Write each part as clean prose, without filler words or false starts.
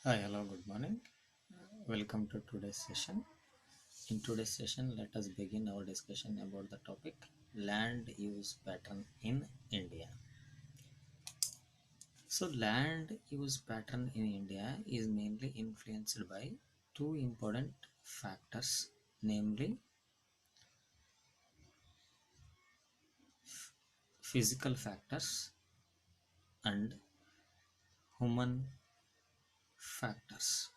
Hi, hello, good morning. Welcome to today's session. In today's session, let us begin our discussion about the topic land use pattern in India. So, land use pattern in India is mainly influenced by two important factors, namely physical factors and human factors.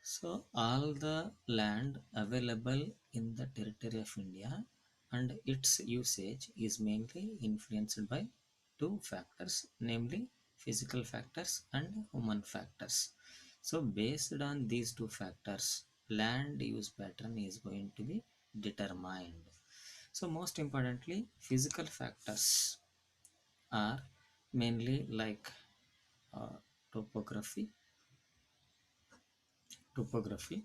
So, all the land available in the territory of India and its usage is mainly influenced by two factors, namely physical factors and human factors. So, based on these two factors, land use pattern is going to be determined. So, most importantly, physical factors are mainly like uh, topography, topography,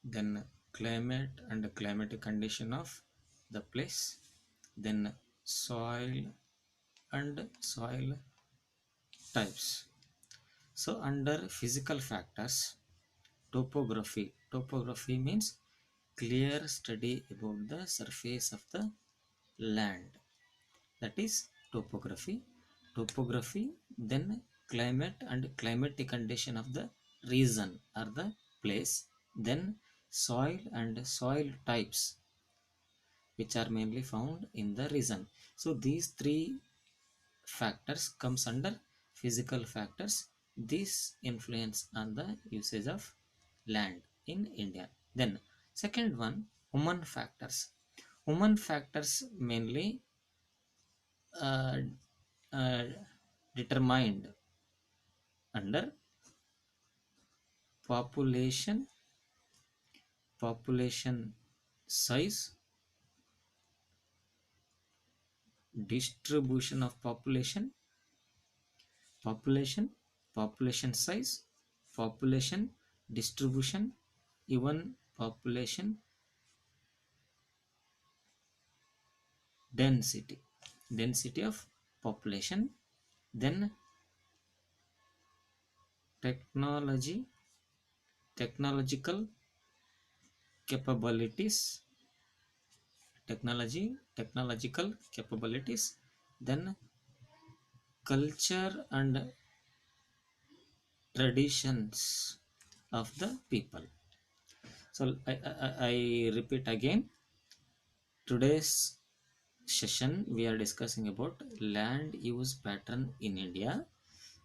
then climate and climatic condition of the place, then soil and soil types. So under physical factors, topography means clear study about the surface of the land. That is topography, then climate and climatic condition of the region or the place, then soil and soil types which are mainly found in the region. So these three factors comes under physical factors. This influence on the usage of land in India. Then second one, human factors. Human factors mainly uh, uh, determined under population, population size, distribution of population, population, population size, population distribution, even population density, density of population, then technology, technological capabilities, technological capabilities, then culture and traditions of the people. So I repeat again, today's session we are discussing about land use pattern in India.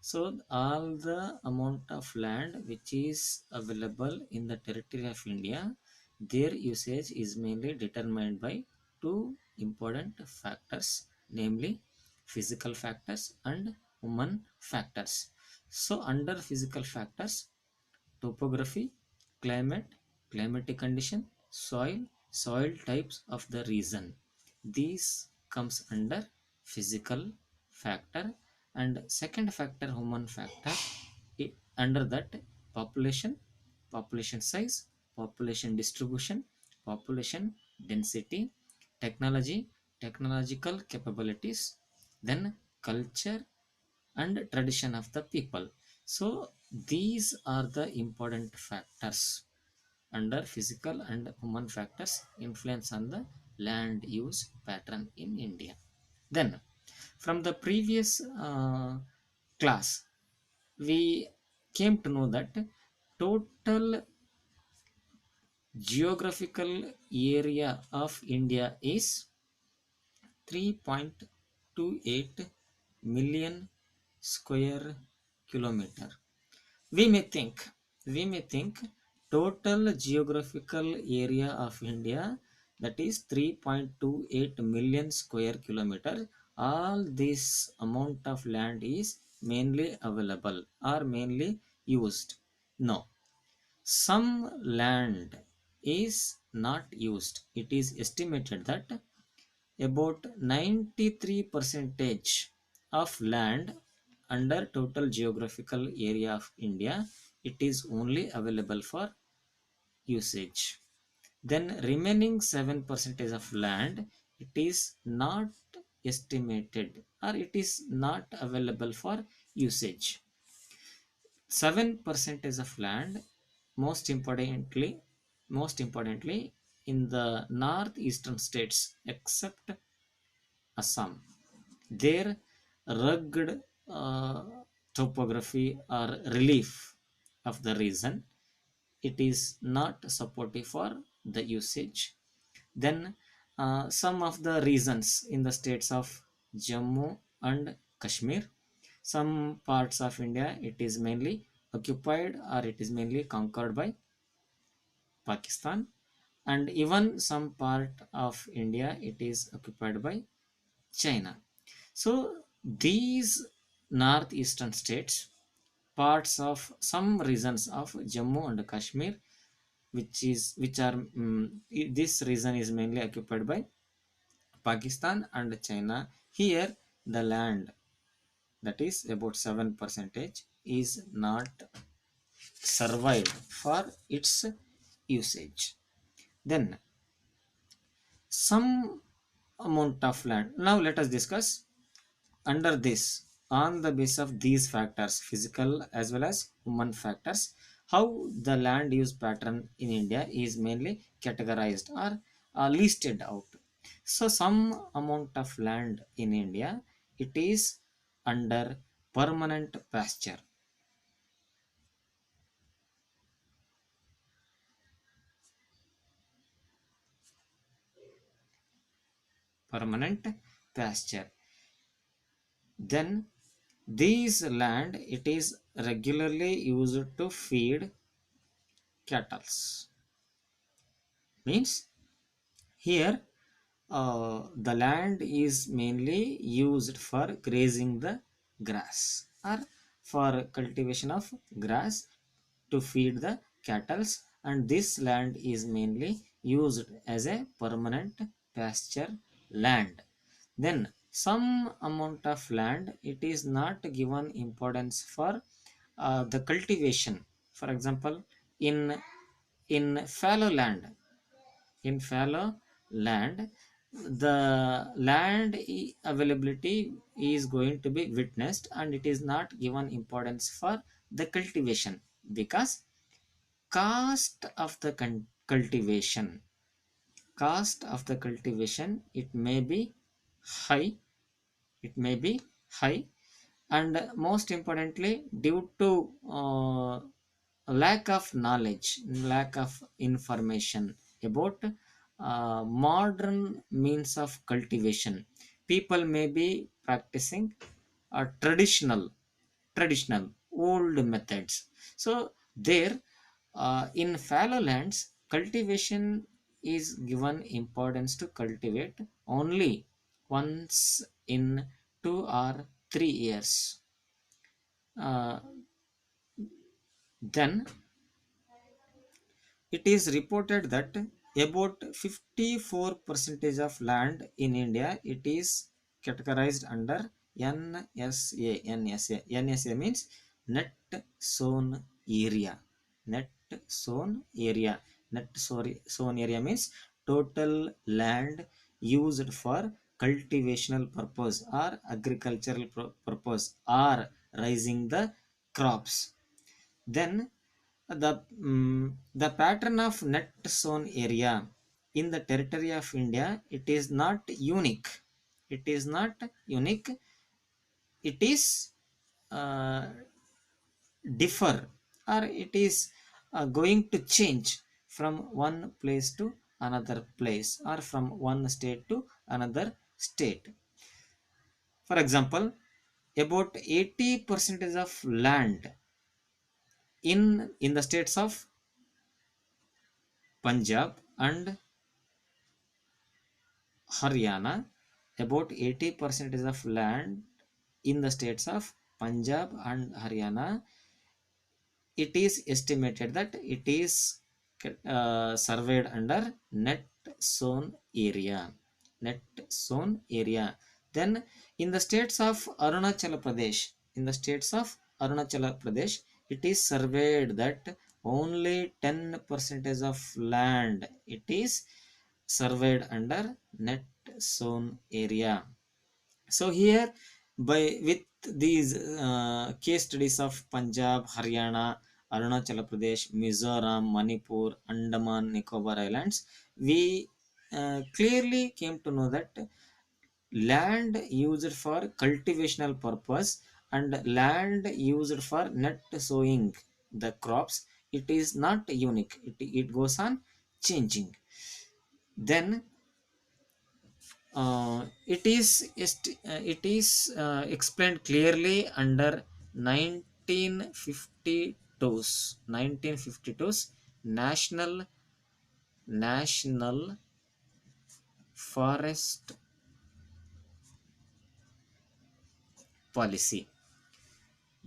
So all the amount of land which is available in the territory of India, their usage is mainly determined by two important factors, namely physical factors and human factors. So under physical factors, topography, climate, climatic condition, soil, soil types of the region. These comes under physical factor, and second factor, human factor, under that population, population size, population distribution, population density, technology, technological capabilities, then culture and tradition of the people. So these are the important factors under physical and human factors influence on the land use pattern in India. Then from the previous class, we came to know that total geographical area of India is 3.28 million square kilometer. We may think total geographical area of India, that is 3.28 million square kilometer. All this amount of land is mainly available or mainly used. No, some land is not used. It is estimated that about 93 percentage of land under total geographical area of India, it is only available for usage. Then remaining 7 percentage of land, it is not estimated or it is not available for usage. 7 percentage of land, most importantly in the northeastern states except Assam. Their rugged topography or relief of the region, it is not supportive for the usage. Then some of the regions in the states of Jammu and Kashmir, some parts of India, it is mainly occupied or it is mainly conquered by Pakistan, and even some part of India it is occupied by China. So these northeastern states, parts of some regions of Jammu and Kashmir, which are this region is mainly occupied by Pakistan and China. Here the land, that is about 7 percentage, is not survived for its usage. Then some amount of land. Now let us discuss under this, on the basis of these factors, physical as well as human factors, how the land use pattern in India is mainly categorized or listed out. So some amount of land in India, it is under permanent pasture. Permanent pasture. Then these land, it is regularly used to feed cattle. Means here the land is mainly used for grazing the grass or for cultivation of grass to feed the cattle, and this land is mainly used as a permanent pasture land. Then some amount of land, it is not given importance for the cultivation. For example, in fallow land, in fallow land, the availability is going to be witnessed and it is not given importance for the cultivation, because cost of the cultivation, it may be high, it may be high. And most importantly, due to lack of knowledge, lack of information about modern means of cultivation, people may be practicing traditional old methods. So there, in fallow lands, cultivation is given importance to cultivate only once in 2 or 3 years. uh, then it is reported that about 54 percentage of land in India, it is categorized under NSA. NSA means net sown area. Net sown area. Sown area means total land used for cultivational purpose or agricultural purpose or raising the crops. Then the pattern of net sown area in the territory of India, it is not unique. It is not unique. It is uh, differ, or it is going to change from one place to another place or from one state to another state. For example, about 80 percentage of land in the states of Punjab and Haryana, about 80 percentage of land in the states of Punjab and Haryana, it is estimated that it is surveyed under net zone area. Net zone area. Then in the states of Arunachal Pradesh, it is surveyed that only 10 percentage of land it is surveyed under net zone area. So here by with these case studies of Punjab, Haryana, Arunachal Pradesh, Mizoram, Manipur, Andaman Nicobar Islands, we clearly came to know that land used for cultivational purpose and land used for net sowing the crops, it is not unique, it goes on changing. Then it is explained clearly under 1952's national forest policy.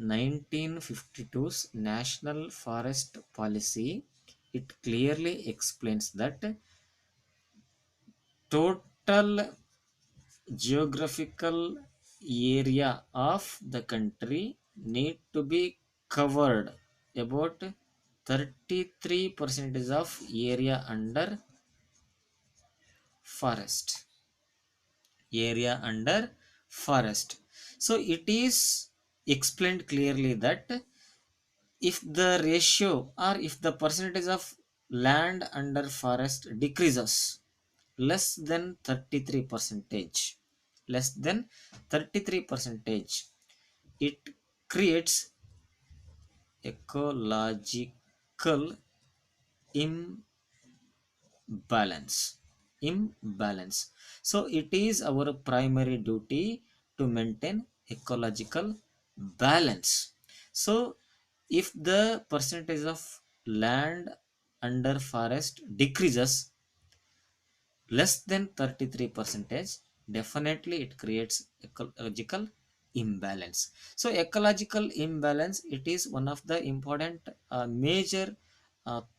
1952's national forest policy, it clearly explains that total geographical area of the country need to be covered about 33 percentage of area under forest, area under forest. So it is explained clearly that if the ratio or if the percentage of land under forest decreases less than 33 percentage, less than 33 percentage, it creates ecological imbalance, imbalance. So it is our primary duty to maintain ecological balance. So if the percentage of land under forest decreases less than 33 percentage, definitely it creates ecological imbalance. So ecological imbalance, it is one of the important major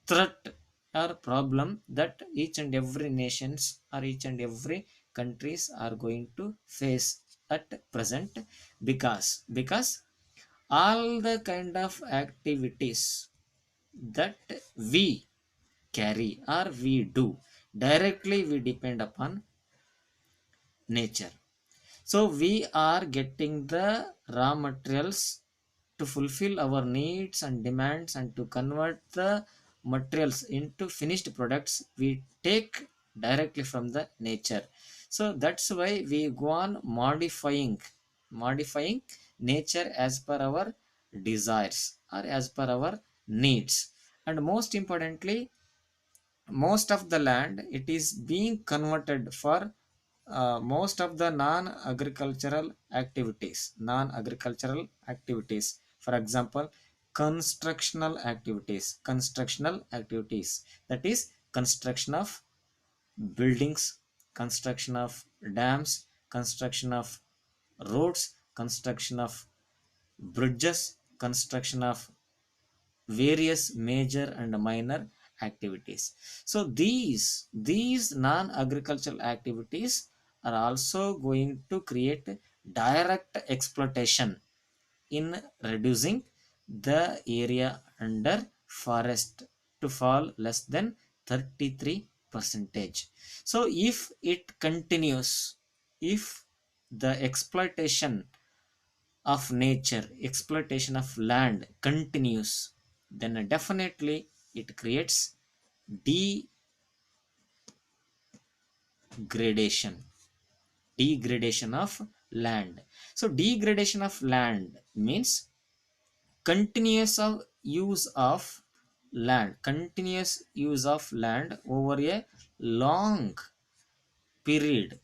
threat or problem that each and every nations or each and every countries are going to face at present, because all the kind of activities that we carry or we do directly, we depend upon nature. So we are getting the raw materials to fulfill our needs and demands, and to convert the materials into finished products we take directly from the nature. So that's why we go on modifying nature as per our desires or as per our needs. And most importantly, most of the land, it is being converted for most of the non-agricultural activities, for example constructional activities, that is construction of buildings, construction of dams, construction of roads, construction of bridges, construction of various major and minor activities. So these non-agricultural activities are also going to create direct exploitation in reducing the area under forest to fall less than 33 percentage. So if it continues, if the exploitation of nature, exploitation of land continues, then definitely it creates degradation, degradation of land. So degradation of land means continuous of use of continuous use of land over a long period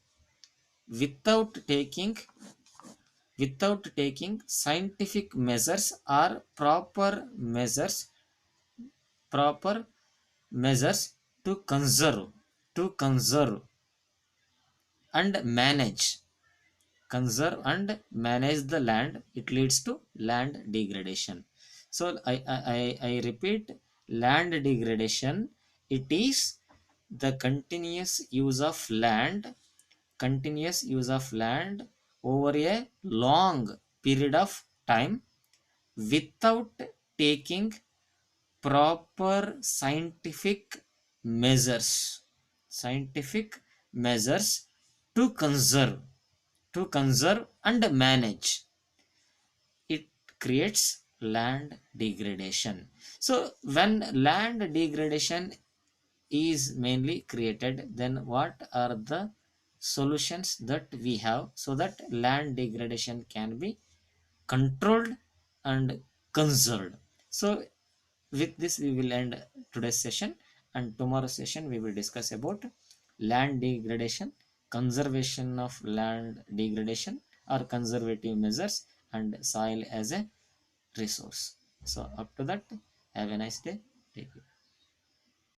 without taking scientific measures or proper measures to conserve and manage the land, it leads to land degradation. So I repeat, land degradation, it is the continuous use of land over a long period of time without taking proper measures scientific measures to conserve to conserve and manage, it creates land degradation. So when land degradation is mainly created, then what are the solutions that we have so that land degradation can be controlled and conserved? So with this we will end today's session, and tomorrow's session we will discuss about land degradation, conservation of land degradation or conservative measures, and soil as a resource. So up to that, have a nice day. Take care.